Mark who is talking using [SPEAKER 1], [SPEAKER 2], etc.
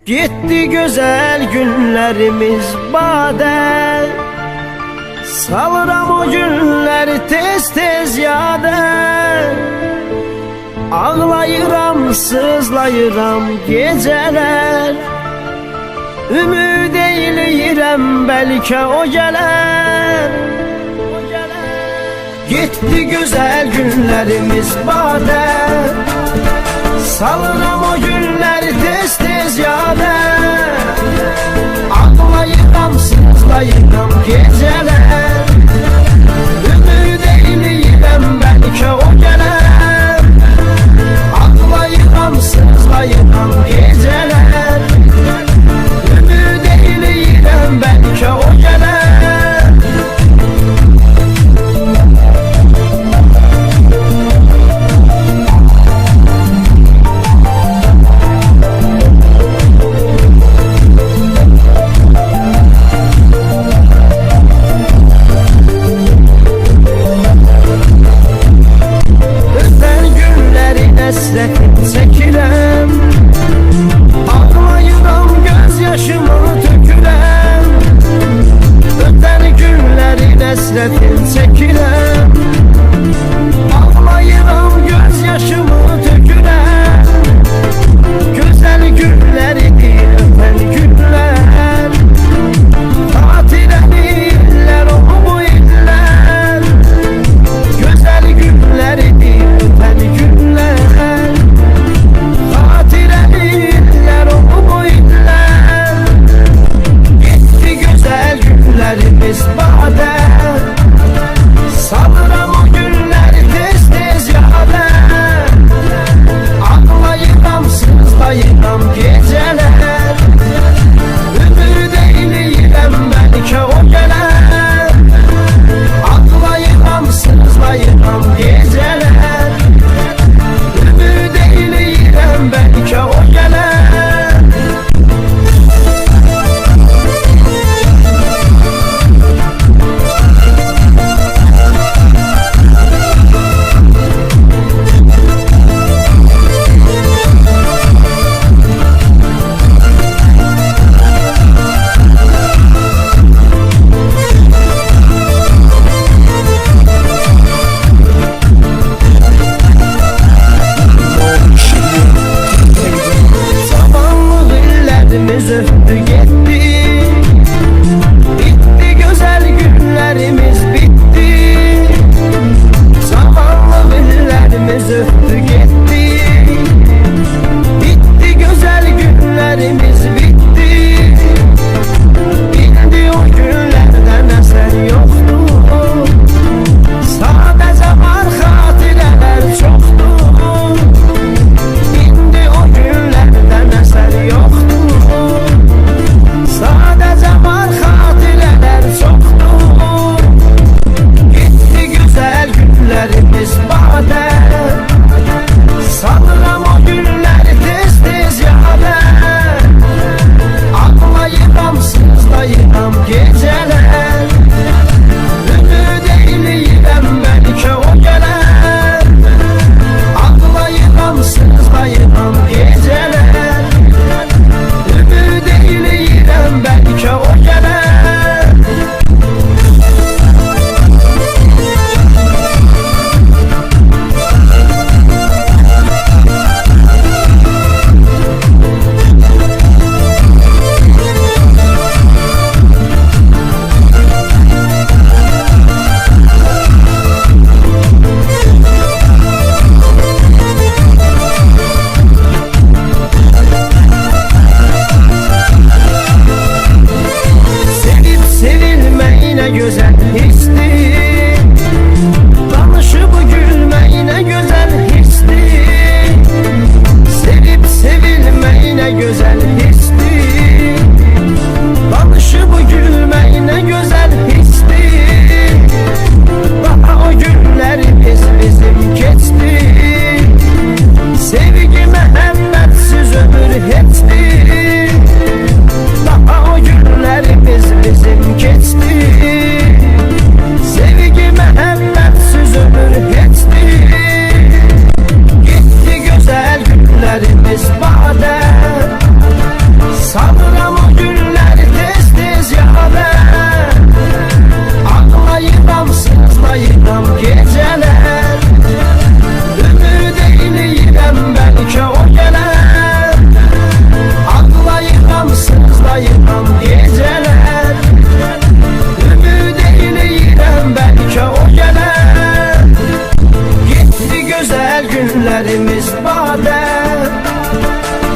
[SPEAKER 1] Gitti güzel günlerimiz bade, salıram o günleri tez tez yade. Ağlayıram, sızlayıram geceler, ümid eyleyirəm belki o geler. Gitti güzel günlerimiz bade, salıram o günleri tez tez yade. Ağlayıram, sızlayıram geceler, ümid eyleyirəm belki o geler. Ağlayıram, sızlayıram geceler, ümid eyleyirəm belki o geler. Həsrətin çəkirəm, ağlayıram, göz yaşımı tökürəm. Ötən günlərin həsrətin çəkirəm, ağlayıram, göz yaşımı tökürəm. Gözəl günləridir ötən günlər, xatirədirlər o bu illər. Gözəl günləridir ötən günlər, günlerimiz bade. Salıram o günleri tez tez yade. Ağlayıram, sızlayıram geceler, ümid eyleyirəm belki o geler. Ağlayıram, sızlayıram geceler, ümid eyleyirəm belki o geler. Zamanlı illerimiz